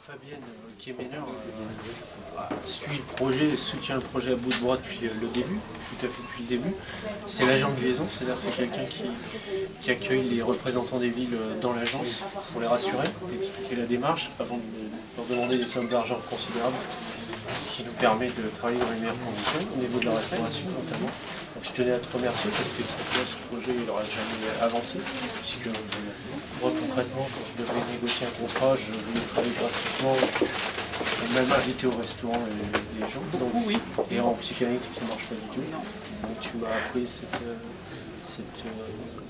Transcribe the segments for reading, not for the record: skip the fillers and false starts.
Fabienne Kemener suit le projet, soutient le projet à bout de bras depuis le début, tout à fait depuis le début. C'est l'agent de liaison, c'est-à-dire c'est quelqu'un qui accueille les représentants des villes dans l'agence pour les rassurer, expliquer la démarche avant de leur demander des sommes d'argent considérables, ce qui nous permet de travailler dans les meilleures conditions, au niveau de la restauration notamment. Donc je tenais à te remercier parce que ce projet n'aurait jamais avancé, puisque moi concrètement quand je devais négocier un contrat, je voulais travailler gratuitement, même inviter au restaurant les gens. Donc, Oui. Et en psychanalyse ça ne marche pas du tout. Donc tu m'as appris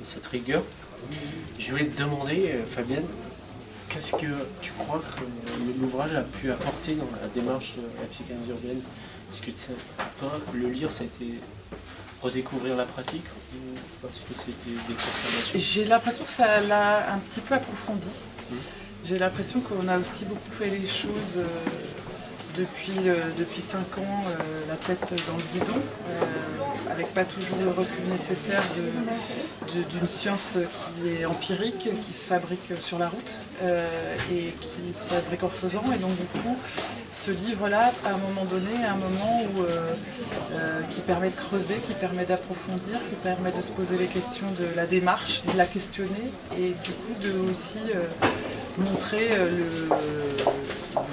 cette rigueur. Je voulais te demander, Fabienne, qu'est-ce que tu crois que l'ouvrage a pu apporter dans la démarche de la psychanalyse urbaine? Est-ce que toi, le lire, ça a été redécouvrir la pratique ou parce que c'était des confirmations? J'ai l'impression que ça l'a un petit peu approfondi. J'ai l'impression qu'on a aussi beaucoup fait les choses depuis 5 ans, la tête dans le guidon, avec pas toujours le recul nécessaire d'une science qui est empirique, qui se fabrique sur la route et qui se fabrique en faisant. Et donc du coup, ce livre-là, à un moment donné, qui permet de creuser, qui permet d'approfondir, qui permet de se poser les questions de la démarche, de la questionner et du coup de aussi montrer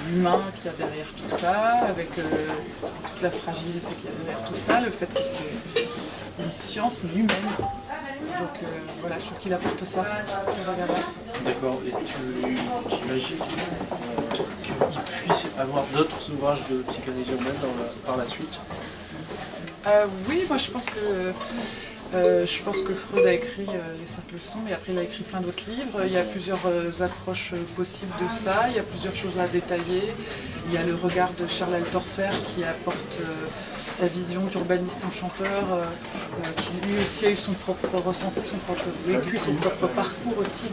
l'humain qu'il y a derrière tout ça, avec toute la fragilité qu'il y a derrière tout ça, le fait que c'est une science humaine. Donc voilà, je trouve qu'il apporte ça, ce regard-là. D'accord, et tu imagines qu'il puisse avoir d'autres ouvrages de psychanalyse urbaine par la suite? Oui, moi je pense que Freud a écrit les 5 leçons, et après il a écrit plein d'autres livres. Il y a plusieurs approches possibles de ça, il y a plusieurs choses à détailler. Il y a le regard de Charles Altorfer qui apporte sa vision d'urbaniste enchanteur, qui lui aussi a eu son propre ressenti, son propre vécu, son propre parcours aussi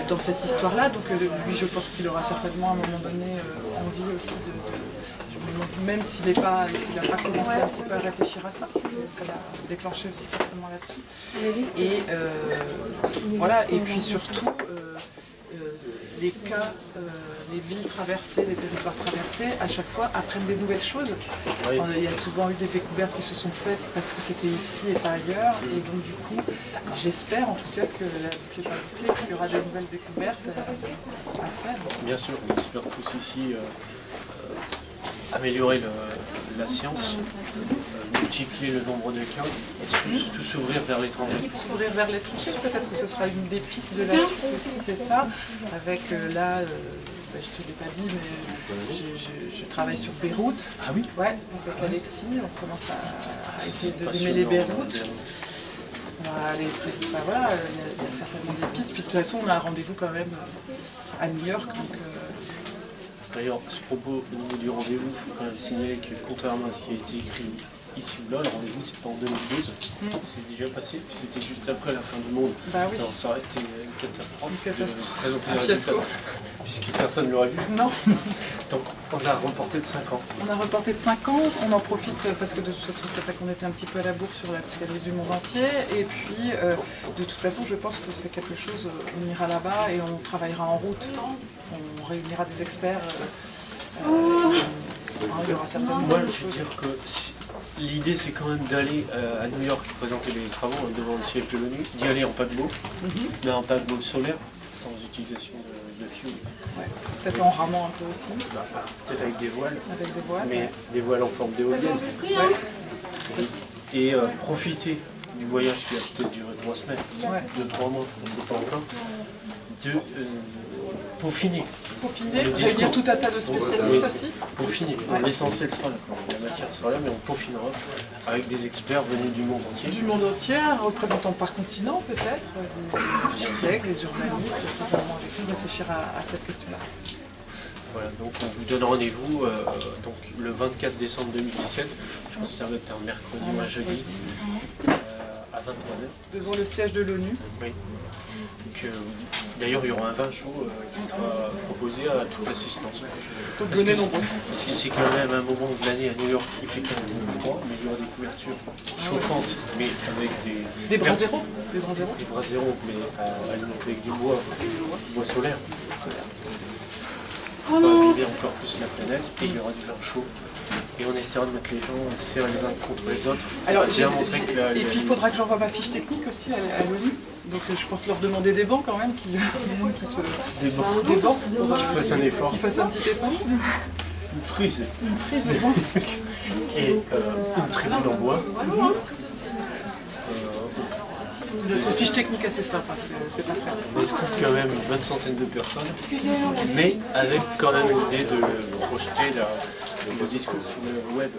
dans cette histoire-là. Donc lui, je pense qu'il aura certainement à un moment donné envie aussi même s'il n'a pas commencé un petit peu à réfléchir à ça, ça l'a déclenché aussi certainement là-dessus. Et voilà, et puis surtout les cas, les villes traversées, les territoires traversés, à chaque fois apprennent des nouvelles choses. Oui. Il y a souvent eu des découvertes qui se sont faites parce que c'était ici et pas ailleurs, et donc du coup, j'espère en tout cas que la boucle n'est pas bouclée, qu'il y aura des nouvelles découvertes à faire. Bien sûr, on espère tous ici améliorer la science, multiplier le nombre de cas et tout s'ouvrir vers l'étranger. S'ouvrir vers l'étranger, peut-être que ce sera une des pistes de la suite aussi, c'est ça. Avec là, je te l'ai pas dit, mais je travaille sur Beyrouth. Ah oui? Ouais, avec Alexis, on commence à essayer de démêler Beyrouth. Voilà, il y a certainement des pistes. Puis de toute façon, on a un rendez-vous quand même à New York. Donc, D'ailleurs, à ce propos, au niveau du rendez-vous, il faut quand même signaler que contrairement à ce qui a été écrit ici ou là, le rendez-vous c'est pas en 2012, c'est déjà passé, puis c'était juste après la fin du monde. Bah oui. Alors ça aurait été une catastrophe. Une catastrophe. De présenter Un les résultats, fiasco. puisque personne ne l'aurait vu. non. Donc on a reporté de 5 ans. On a reporté de 5 ans, on en profite parce que de toute façon c'est vrai qu'on était un petit peu à la bourre sur la psychanalyse du monde entier, et puis de toute façon je pense que c'est quelque chose, on ira là-bas et on travaillera en route, on réunira des experts, il y aura certainement Moi des je veux choses. dire que l'idée c'est quand même d'aller à New York présenter les travaux devant le siège de l'ONU, d'y aller en paquebot, mais en paquebot solaire, sans utilisation de fuel. Ouais. Peut-être en ramant un peu aussi, Peut-être avec des voiles. avec des voiles. Mais des voiles en forme d'éolienne. Et profiter du voyage qui a peut-être duré 3 semaines, 2-3 mois, c'est pas encore, de peaufiner. Peaufiner, Le discours. réunir tout un tas de spécialistes aussi. Peaufiner. L'essentiel sera là. La matière sera là, mais on peaufinera avec des experts venus du monde entier. Du monde entier, représentants par continent peut-être, des architectes, des urbanistes, qui vont avec nous réfléchir à cette question-là. Voilà, donc on vous donne rendez-vous donc le 24 décembre 2017, je pense que ça va être un mercredi ou un jeudi, à 23h. Devant le siège de l'ONU. Oui. D'ailleurs, il y aura un vin chaud qui sera proposé à toute l'assistance. Donc venez nombreux. Parce que c'est quand même un moment de l'année à New York, il fait quand même froid, mais il y aura des couvertures chauffantes, mais avec Des bras zéro. Des bras zéro. des bras zéro, mais alimentés avec du bois solaire. On va vivre encore plus la planète, et il y aura du vin chaud. Et on essaiera de mettre les gens serrés les uns contre les autres. Alors, bien montrer que et puis il faudra que j'envoie ma fiche technique aussi à l'ONU. Donc je pense leur demander des bancs quand même, qui se débordent, qu'ils fassent un effort. qu'ils fassent un petit effort. Une prise. Une prise de banc. Et une tribune en bois. C'est une fiche technique assez simple, hein, c'est pas faire. On escoute quand même une bonne centaine de personnes, mais avec quand même l'idée de projeter le discours sur le web.